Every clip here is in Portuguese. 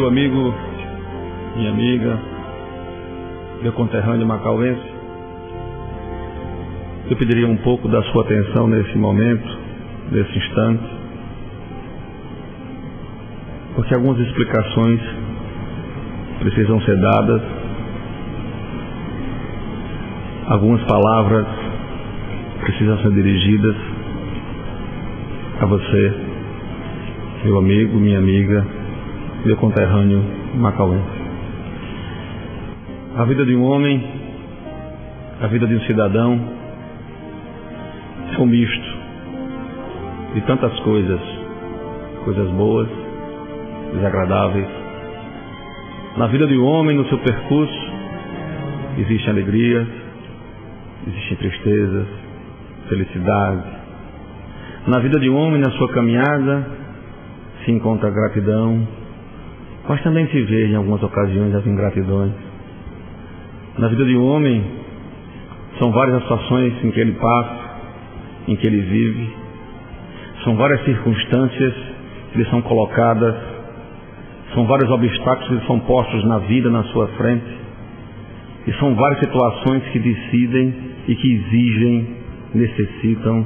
Meu amigo, minha amiga, meu conterrâneo macauense, eu pediria um pouco da sua atenção nesse momento, nesse instante, porque algumas explicações precisam ser dadas, algumas palavras precisam ser dirigidas a você, meu amigo, minha amiga, meu conterrâneo macauense. A vida de um homem, a vida de um cidadão, é um misto de tantas coisas, coisas boas, desagradáveis. Na vida de um homem, no seu percurso, existem alegrias, existem tristezas, felicidades. Na vida de um homem, na sua caminhada, se encontra a gratidão, mas também se vê em algumas ocasiões as ingratidões. Na vida de um homem, são várias as situações em que ele passa, em que ele vive, são várias circunstâncias que lhe são colocadas, são vários obstáculos que lhe são postos na vida, na sua frente, e são várias situações que decidem e que exigem, necessitam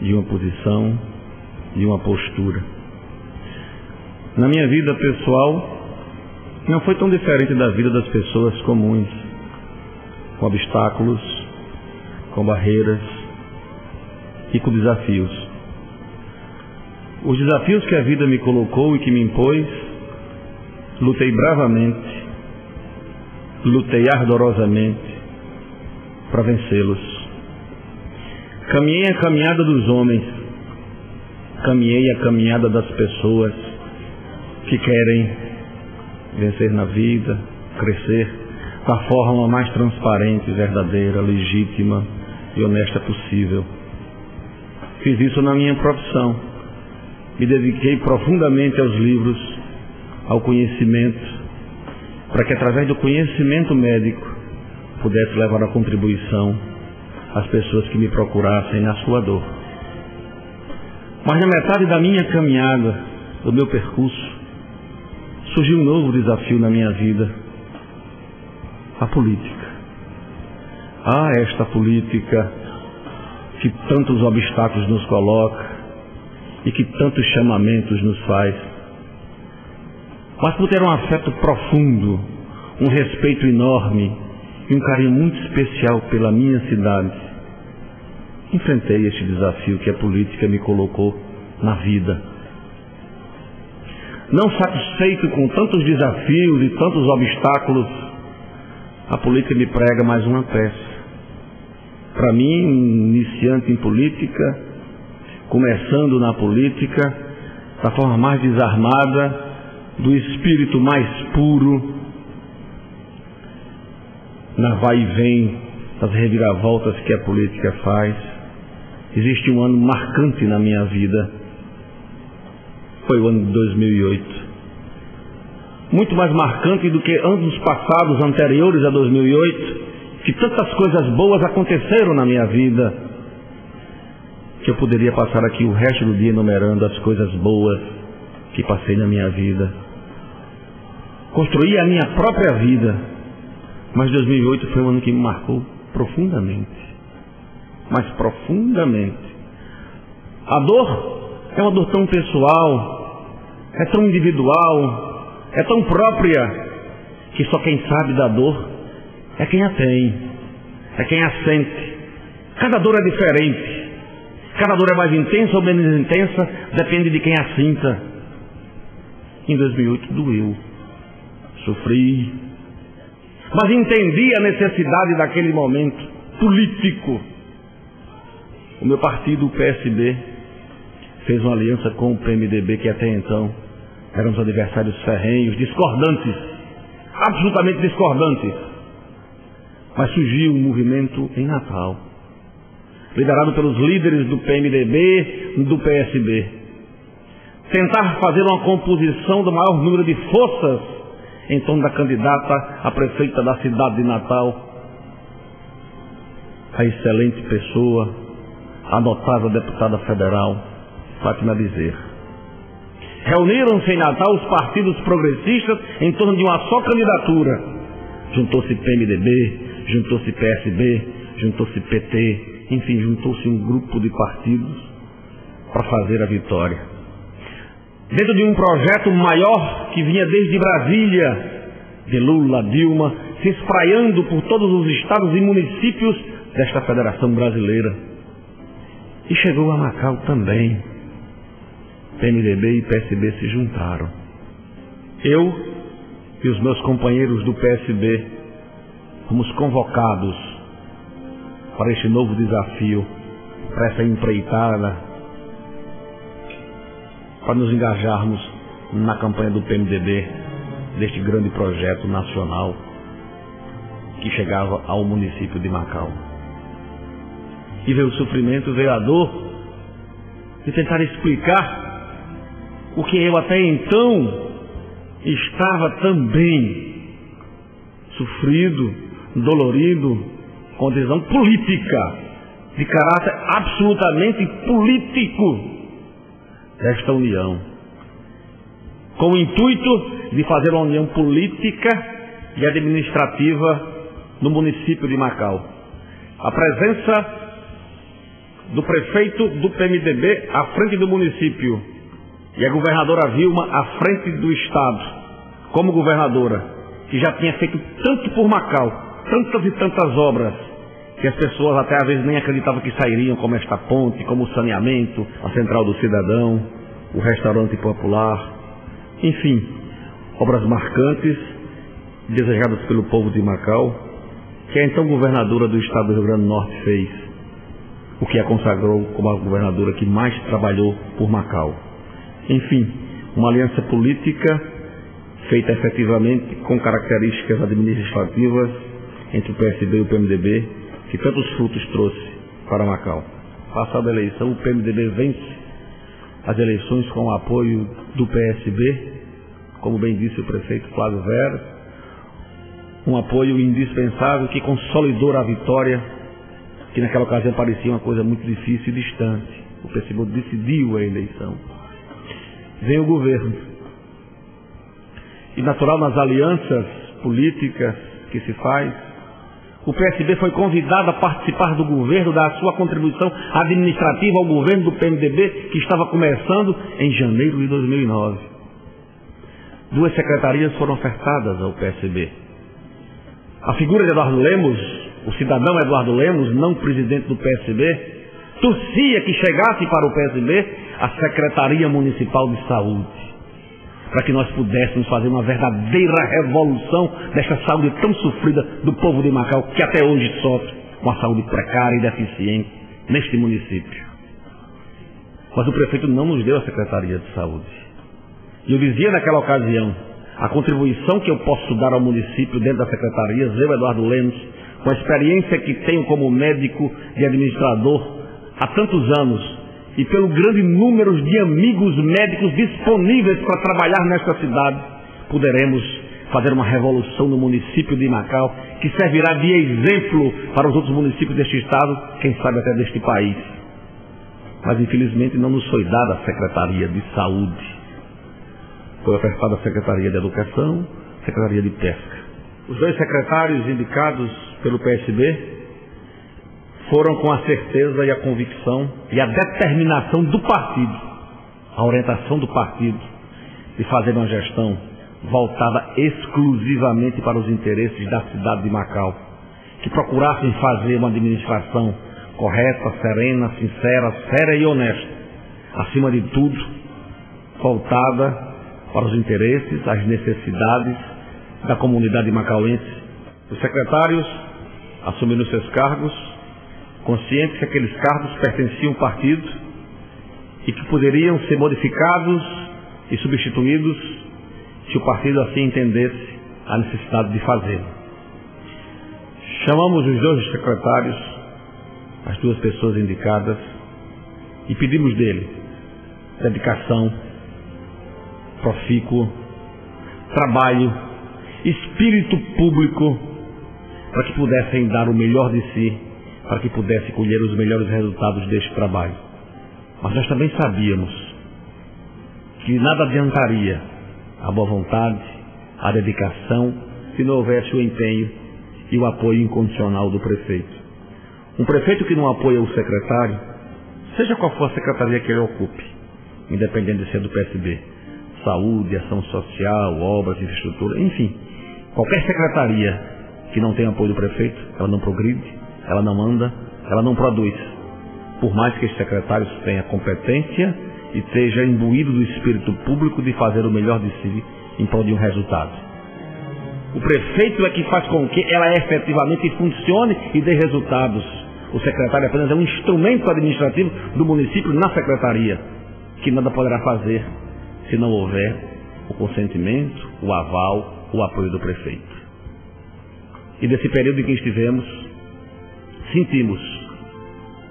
de uma posição, de uma postura. Na minha vida pessoal, não foi tão diferente da vida das pessoas comuns, com obstáculos, com barreiras e com desafios. Os desafios que a vida me colocou e que me impôs, lutei bravamente, lutei ardorosamente para vencê-los. Caminhei a caminhada dos homens, caminhei a caminhada das pessoas que querem vencer na vida, crescer da forma mais transparente, verdadeira, legítima e honesta possível. Fiz isso na minha profissão. Me dediquei profundamente aos livros, ao conhecimento, para que através do conhecimento médico pudesse levar a contribuição às pessoas que me procurassem na sua dor. Mas na metade da minha caminhada, do meu percurso, surgiu um novo desafio na minha vida: a política. Esta política que tantos obstáculos nos coloca e que tantos chamamentos nos faz. Mas por ter um afeto profundo, um respeito enorme e um carinho muito especial pela minha cidade, enfrentei este desafio que a política me colocou na vida. Não satisfeito com tantos desafios e tantos obstáculos, a política me prega mais uma peça. Para mim, iniciante em política, começando na política, da forma mais desarmada, do espírito mais puro, na vai e vem das reviravoltas que a política faz, existe um ano marcante na minha vida. Foi o ano de 2008. Muito mais marcante do que anos passados anteriores a 2008, que tantas coisas boas aconteceram na minha vida, que eu poderia passar aqui o resto do dia enumerando as coisas boas que passei na minha vida. Construí a minha própria vida, mas 2008 foi um ano que me marcou profundamente. Mas profundamente. A dor é uma dor tão pessoal, é tão individual, é tão própria, que só quem sabe da dor é quem a tem, é quem a sente. Cada dor é diferente, cada dor é mais intensa ou menos intensa, depende de quem a sinta. Em 2008 doeu, sofri, mas entendi a necessidade daquele momento político. O meu partido, o PSB, fez uma aliança com o PMDB, que até então eram os adversários ferrenhos, discordantes, absolutamente discordantes. Mas surgiu um movimento em Natal, liderado pelos líderes do PMDB, do PSB, tentar fazer uma composição do maior número de forças em torno da candidata a prefeita da cidade de Natal, a excelente pessoa, a notável deputada federal, Fátima Bezerra. Reuniram-se em Natal os partidos progressistas em torno de uma só candidatura. Juntou-se PMDB, juntou-se PSB, juntou-se PT, enfim, juntou-se um grupo de partidos para fazer a vitória. Dentro de um projeto maior que vinha desde Brasília, de Lula, Dilma, se espraiando por todos os estados e municípios desta Federação Brasileira. E chegou a Macau também. PMDB e PSB se juntaram. Eu e os meus companheiros do PSB fomos convocados para este novo desafio, para essa empreitada, para nos engajarmos na campanha do PMDB, deste grande projeto nacional que chegava ao município de Macau. E veio o sofrimento, veio a dor de tentar explicar o que eu até então estava também sofrido, dolorido, com decisão política, de caráter absolutamente político desta união, com o intuito de fazer uma união política e administrativa no município de Macau. A presença do prefeito do PMDB à frente do município e a governadora Vilma à frente do estado, como governadora, que já tinha feito tanto por Macau, tantas e tantas obras, que as pessoas até às vezes nem acreditavam que sairiam, como esta ponte, como o saneamento, a Central do Cidadão, o restaurante popular, enfim, obras marcantes, desejadas pelo povo de Macau, que a então governadora do estado do Rio Grande do Norte fez, o que a consagrou como a governadora que mais trabalhou por Macau. Enfim, uma aliança política feita efetivamente com características administrativas entre o PSB e o PMDB, que tantos frutos trouxe para Macau. Passada a eleição, o PMDB vence as eleições com o apoio do PSB, como bem disse o prefeito Flávio Vera, um apoio indispensável que consolidou a vitória, que naquela ocasião parecia uma coisa muito difícil e distante. O PSB decidiu a eleição. Vem o governo. E natural nas alianças políticas que se faz, o PSB foi convidado a participar do governo, dar a sua contribuição administrativa ao governo do PMDB, que estava começando em janeiro de 2009. 2 secretarias foram ofertadas ao PSB. A figura de Eduardo Lemos, o cidadão Eduardo Lemos, não presidente do PSB, torcia que chegasse para o PSB a Secretaria Municipal de Saúde, para que nós pudéssemos fazer uma verdadeira revolução desta saúde tão sofrida do povo de Macau, que até hoje sofre com a saúde precária e deficiente neste município. Mas o prefeito não nos deu a Secretaria de Saúde. E eu dizia naquela ocasião, a contribuição que eu posso dar ao município dentro da secretaria, eu, Eduardo Lemos, com a experiência que tenho como médico e administrador há tantos anos, e pelo grande número de amigos médicos disponíveis para trabalhar nesta cidade, poderemos fazer uma revolução no município de Macau, que servirá de exemplo para os outros municípios deste estado, quem sabe até deste país. Mas infelizmente não nos foi dada a Secretaria de Saúde. Foi ofertada a Secretaria de Educação, Secretaria de Pesca. Os 2 secretários indicados pelo PSB foram com a certeza e a convicção e a determinação do partido, a orientação do partido de fazer uma gestão voltada exclusivamente para os interesses da cidade de Macau, que procurassem fazer uma administração correta, serena, sincera, séria e honesta, acima de tudo, voltada para os interesses, as necessidades da comunidade macauense. Os secretários assumiram seus cargos, conscientes que aqueles cargos pertenciam ao partido e que poderiam ser modificados e substituídos se o partido assim entendesse a necessidade de fazê-lo. Chamamos os 2 secretários, as 2 pessoas indicadas, e pedimos dele dedicação, profícuo, trabalho, espírito público, para que pudessem dar o melhor de si, para que pudessem colher os melhores resultados deste trabalho. Mas nós também sabíamos que nada adiantaria a boa vontade, a dedicação, se não houvesse o empenho e o apoio incondicional do prefeito. Um prefeito que não apoia o secretário, seja qual for a secretaria que ele ocupe, independente de ser do PSB, saúde, ação social, obras, infraestrutura, enfim, qualquer secretaria que não tenha apoio do prefeito, ela não progride, ela não anda, ela não produz. Por mais que esse secretário tenha competência e esteja imbuído do espírito público de fazer o melhor de si em prol de um resultado. O prefeito é que faz com que ela efetivamente funcione e dê resultados. O secretário apenas é um instrumento administrativo do município na secretaria, que nada poderá fazer se não houver o consentimento, o aval, o apoio do prefeito. E nesse período em que estivemos, sentimos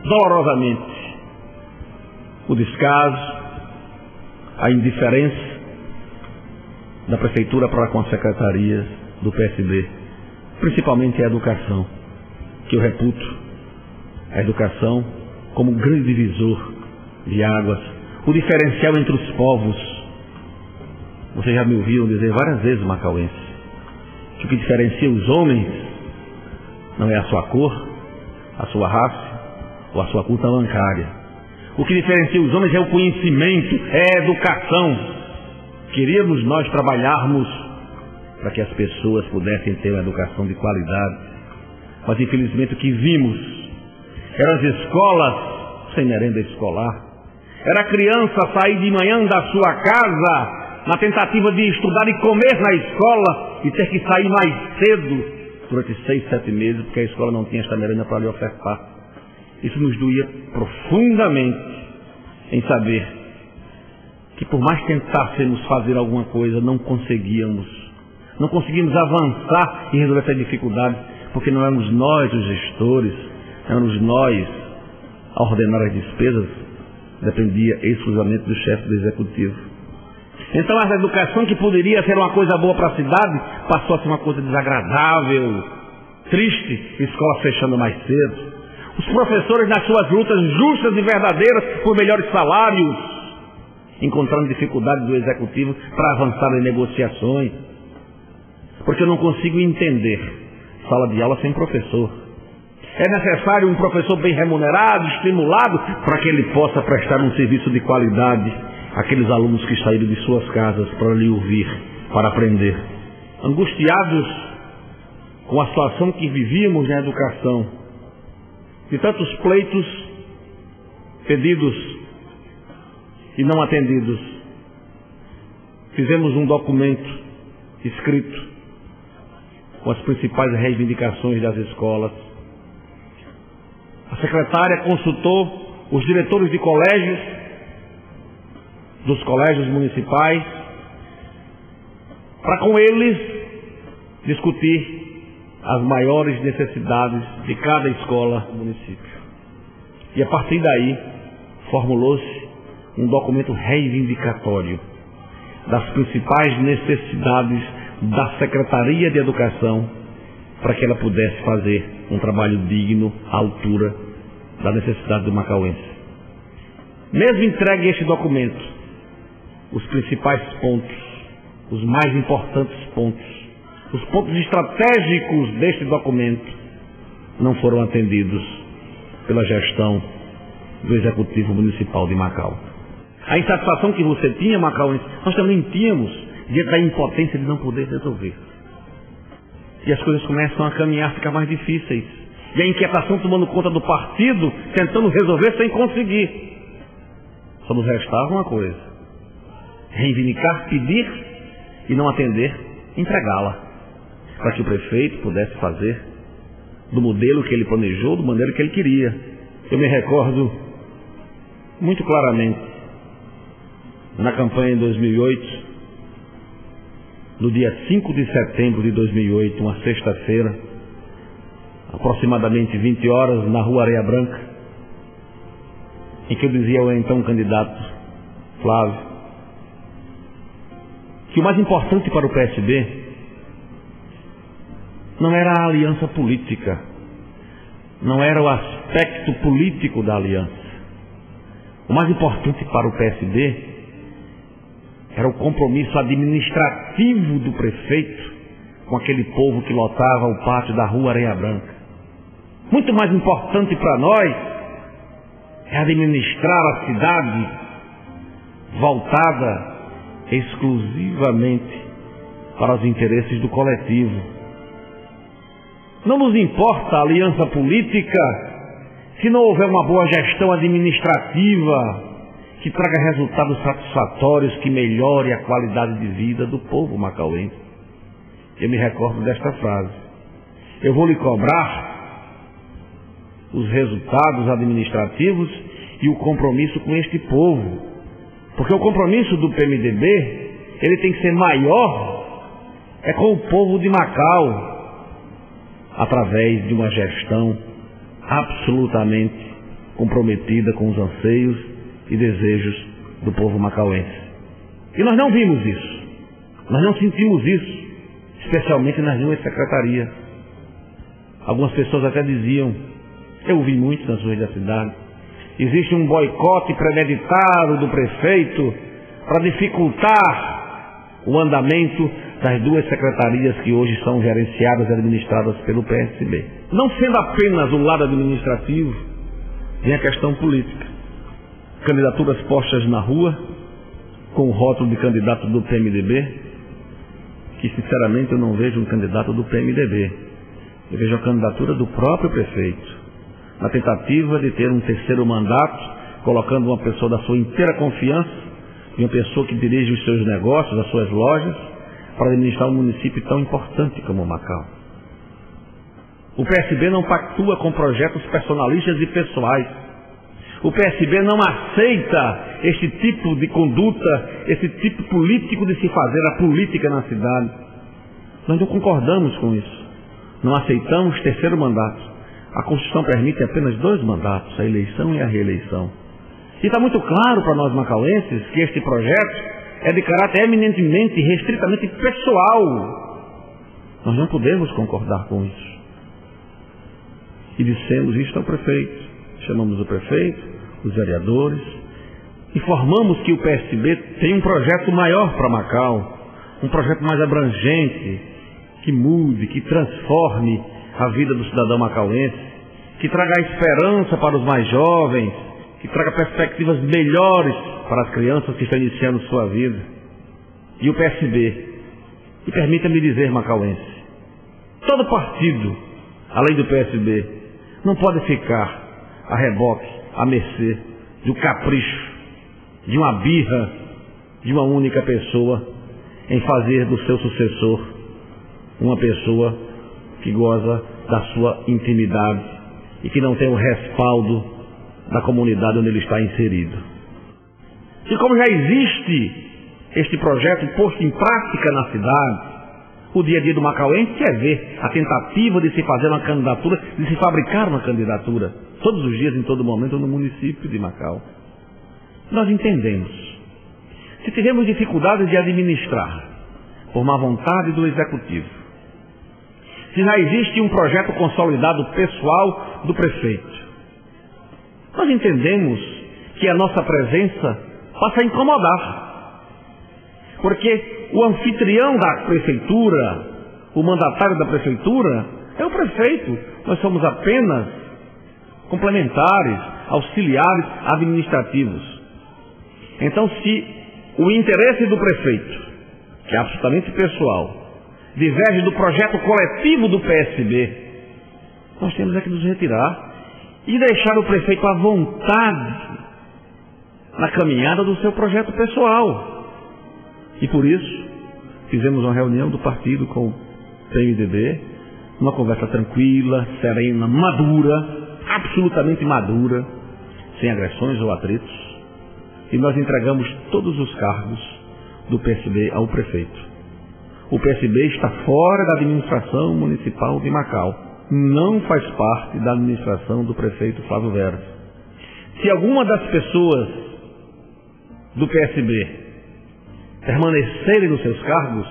dolorosamente o descaso, a indiferença da prefeitura para com as secretarias do PSB, principalmente a educação, que eu reputo a educação como um grande divisor de águas, o diferencial entre os povos. Vocês já me ouviram dizer várias vezes, macauense, que o que diferencia os homens não é a sua cor, a sua raça ou a sua conta bancária. O que diferencia os homens é o conhecimento, é a educação. Queríamos nós trabalharmos para que as pessoas pudessem ter uma educação de qualidade, mas infelizmente o que vimos eram as escolas sem merenda escolar. Era a criança sair de manhã da sua casa na tentativa de estudar e comer na escola e ter que sair mais cedo durante 6, 7 meses, porque a escola não tinha esta merenda para lhe ofertar. Isso nos doía profundamente em saber que por mais que tentássemos fazer alguma coisa, não conseguíamos avançar e resolver essa dificuldade, porque não éramos nós os gestores, éramos nós a ordenar as despesas, dependia exclusivamente do chefe do executivo. Então essa educação, que poderia ser uma coisa boa para a cidade, passou a ser uma coisa desagradável, triste, escola fechando mais cedo. Os professores nas suas lutas justas e verdadeiras por melhores salários, encontrando dificuldade do executivo para avançar em negociações. Porque eu não consigo entender sala de aula sem professor. É necessário um professor bem remunerado, estimulado, para que ele possa prestar um serviço de qualidade àqueles alunos que saíram de suas casas para lhe ouvir, para aprender. Angustiados com a situação que vivíamos na educação, de tantos pleitos pedidos e não atendidos, fizemos um documento escrito com as principais reivindicações das escolas. A secretária consultou os diretores de colégios, dos colégios municipais, para com eles discutir as maiores necessidades de cada escola do município. E a partir daí formulou-se um documento reivindicatório das principais necessidades da Secretaria de Educação, para que ela pudesse fazer um trabalho digno à altura da necessidade do macauense. Mesmo entregue este documento, os principais pontos, os mais importantes pontos, os pontos estratégicos deste documento não foram atendidos pela gestão do Executivo Municipal de Macau. A insatisfação que você tinha, macauense, nós também tínhamos, diante da impotência de não poder resolver. E as coisas começam a caminhar, ficar mais difíceis. E a inquietação tomando conta do partido, tentando resolver sem conseguir. Só nos restava uma coisa: reivindicar, pedir e não atender, entregá-la, para que o prefeito pudesse fazer do modelo que ele planejou, do modelo que ele queria. Eu me recordo muito claramente, na campanha em 2008, no dia 5 de setembro de 2008, uma sexta-feira, aproximadamente 20 horas, na rua Areia Branca, em que eu dizia ao então candidato Flávio que o mais importante para o PSB não era a aliança política, não era o aspecto político da aliança. O mais importante para o PSB era o compromisso administrativo do prefeito com aquele povo que lotava o pátio da Rua Areia Branca. Muito mais importante para nós é administrar a cidade voltada exclusivamente para os interesses do coletivo. Não nos importa a aliança política se não houver uma boa gestão administrativa que traga resultados satisfatórios, que melhore a qualidade de vida do povo macauense. Eu me recordo desta frase: eu vou lhe cobrar os resultados administrativos e o compromisso com este povo, porque o compromisso do PMDB, ele tem que ser maior, é com o povo de Macau, através de uma gestão absolutamente comprometida com os anseios e desejos do povo macauense. E nós não vimos isso, nós não sentimos isso, especialmente nas duas secretarias. Algumas pessoas até diziam, eu ouvi muito nas ruas da cidade, existe um boicote premeditado do prefeito para dificultar o andamento das duas secretarias que hoje são gerenciadas e administradas pelo PSB. Não sendo apenas o lado administrativo, vem a questão política. Candidaturas postas na rua, com o rótulo de candidato do PMDB, que sinceramente eu não vejo um candidato do PMDB. Eu vejo a candidatura do próprio prefeito, na tentativa de ter um terceiro mandato, colocando uma pessoa da sua inteira confiança, uma pessoa que dirige os seus negócios, as suas lojas, para administrar um município tão importante como Macau. O PSB não pactua com projetos personalistas e pessoais. O PSB não aceita este tipo de conduta, esse tipo político de se fazer a política na cidade. Nós não concordamos com isso. Não aceitamos terceiro mandato. A Constituição permite apenas 2 mandatos, a eleição e a reeleição. E está muito claro para nós macauenses que este projeto é de caráter eminentemente e restritamente pessoal. Nós não podemos concordar com isso. E dissemos isto ao prefeito. Chamamos o prefeito, os vereadores, informamos que o PSB tem um projeto maior para Macau, um projeto mais abrangente, que mude, que transforme a vida do cidadão macauense, que traga a esperança para os mais jovens, que traga perspectivas melhores para as crianças que estão iniciando sua vida. E o PSB, e permita-me dizer, macauense, todo partido, além do PSB, não pode ficar a reboque, à mercê do capricho, de uma birra, de uma única pessoa, em fazer do seu sucessor uma pessoa que goza da sua intimidade e que não tem o respaldo da comunidade onde ele está inserido. E como já existe este projeto posto em prática na cidade, o dia a dia do macauense quer ver a tentativa de se fazer uma candidatura, de se fabricar uma candidatura, todos os dias, em todo momento, no município de Macau. Nós entendemos. Se tivermos dificuldades de administrar, por má vontade do executivo, se já existe um projeto consolidado pessoal do prefeito, nós entendemos que a nossa presença passa a incomodar. Porque o anfitrião da prefeitura, o mandatário da prefeitura, é o prefeito. Nós somos apenas complementares, auxiliares administrativos. Então, se o interesse do prefeito, que é absolutamente pessoal, diverge do projeto coletivo do PSB, nós temos é que nos retirar e deixar o prefeito à vontade na caminhada do seu projeto pessoal. E por isso, fizemos uma reunião do partido com o PMDB, uma conversa tranquila, serena, madura, absolutamente madura, sem agressões ou atritos, e nós entregamos todos os cargos do PSB ao prefeito. O PSB está fora da administração municipal de Macau, não faz parte da administração do prefeito Flávio Veras. Se alguma das pessoas do PSB permanecerem nos seus cargos,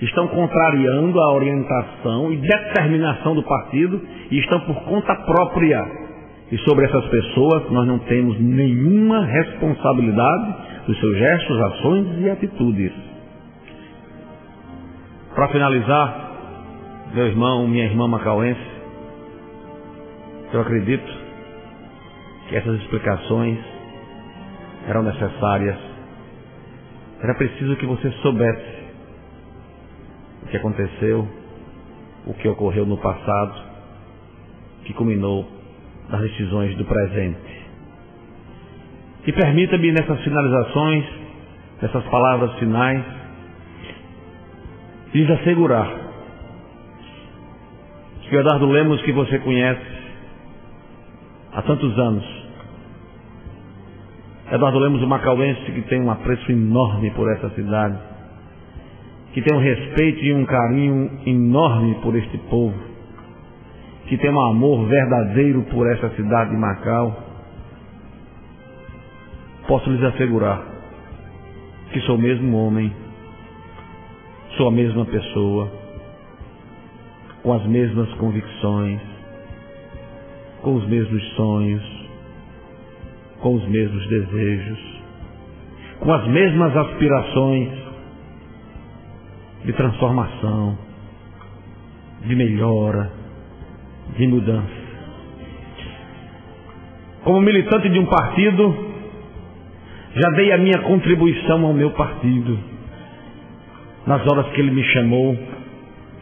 estão contrariando a orientação e determinação do partido e estão por conta própria. E sobre essas pessoas nós não temos nenhuma responsabilidade, dos seus gestos, ações e atitudes. Para finalizar, meu irmão, minha irmã macauense, eu acredito que essas explicações eram necessárias. Era preciso que você soubesse o que aconteceu, o que ocorreu no passado, que culminou nas decisões do presente. E permita-me nessas finalizações, nessas palavras finais, lhes assegurar que o Eduardo Lemos que você conhece há tantos anos, Eduardo Lemos, o macauense que tem um apreço enorme por essa cidade, que tem um respeito e um carinho enorme por este povo, que tem um amor verdadeiro por essa cidade de Macau, posso lhes assegurar que sou o mesmo homem, sou a mesma pessoa, com as mesmas convicções, com os mesmos sonhos, com os mesmos desejos, com as mesmas aspirações de transformação, de melhora, de mudança. Como militante de um partido, já dei a minha contribuição ao meu partido, nas horas que ele me chamou,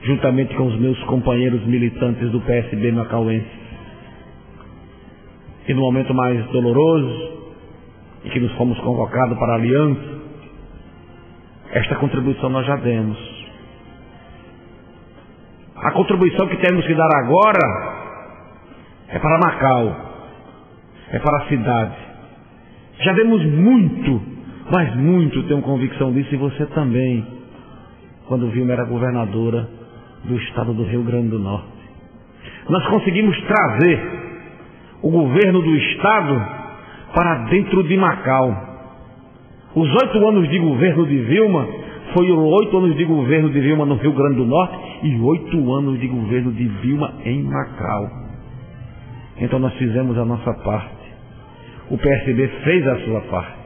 juntamente com os meus companheiros militantes do PSB macauense. E no momento mais doloroso, em que nos fomos convocados para a aliança, esta contribuição nós já demos. A contribuição que temos que dar agora é para Macau, é para a cidade. Já demos muito, mas muito, tenho convicção disso, e você também, quando Vilma era governadora do estado do Rio Grande do Norte. Nós conseguimos trazer o governo do estado para dentro de Macau. Os 8 anos de governo de Vilma foram 8 anos de governo de Vilma no Rio Grande do Norte e 8 anos de governo de Vilma em Macau. Então nós fizemos a nossa parte. O PSB fez a sua parte.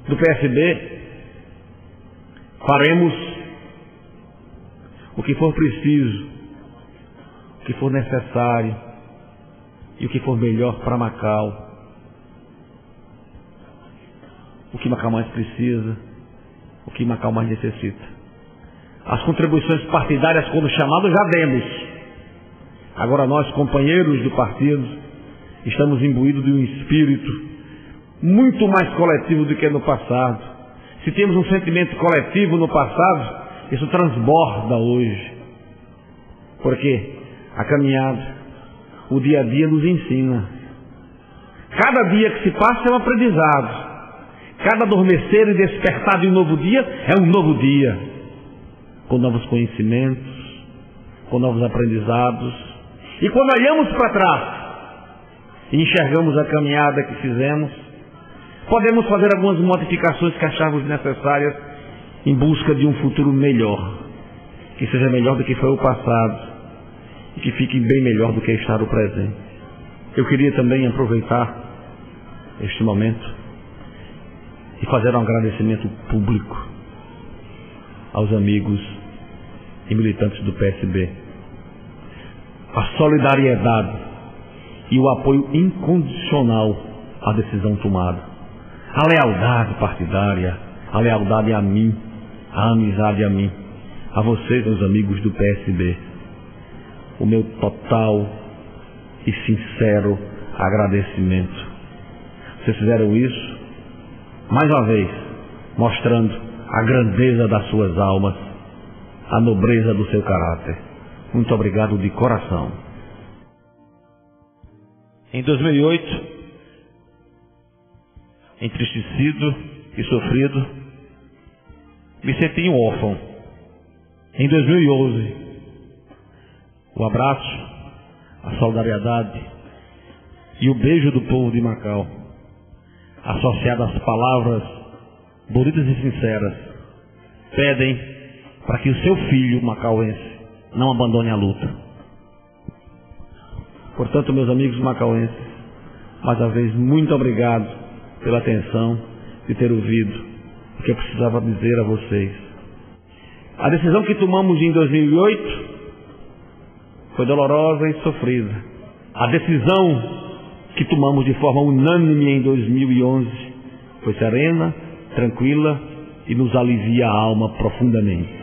Do PSB faremos o que for preciso, o que for necessário e o que for melhor para Macau. O que Macau mais precisa, o que Macau mais necessita. As contribuições partidárias, quando chamadas, já demos. Agora nós, companheiros do partido, estamos imbuídos de um espírito muito mais coletivo do que no passado. Se temos um sentimento coletivo no passado, isso transborda hoje. Porque a caminhada, o dia a dia nos ensina. Cada dia que se passa é um aprendizado. Cada adormecer e despertar de um novo dia é um novo dia. Com novos conhecimentos, com novos aprendizados. E quando olhamos para trás e enxergamos a caminhada que fizemos, podemos fazer algumas modificações que acharmos necessárias em busca de um futuro melhor. Que seja melhor do que foi o passado. E que fique bem melhor do que está o presente. Eu queria também aproveitar este momento e fazer um agradecimento público aos amigos e militantes do PSB. A solidariedade e o apoio incondicional à decisão tomada. A lealdade partidária, a lealdade a mim, a amizade a mim, a vocês, meus amigos do PSB. O meu total e sincero agradecimento. Vocês fizeram isso, mais uma vez, mostrando a grandeza das suas almas, a nobreza do seu caráter. Muito obrigado de coração. Em 2008, entristecido e sofrido, me senti um órfão. Em 2011, o abraço, a solidariedade e o beijo do povo de Macau, associado às palavras bonitas e sinceras, pedem para que o seu filho macauense não abandone a luta. Portanto, meus amigos macauenses, mais uma vez, muito obrigado pela atenção, de ter ouvido o que eu precisava dizer a vocês. A decisão que tomamos em 2008 foi dolorosa e sofrida. A decisão que tomamos de forma unânime em 2011 foi serena, tranquila e nos alivia a alma profundamente.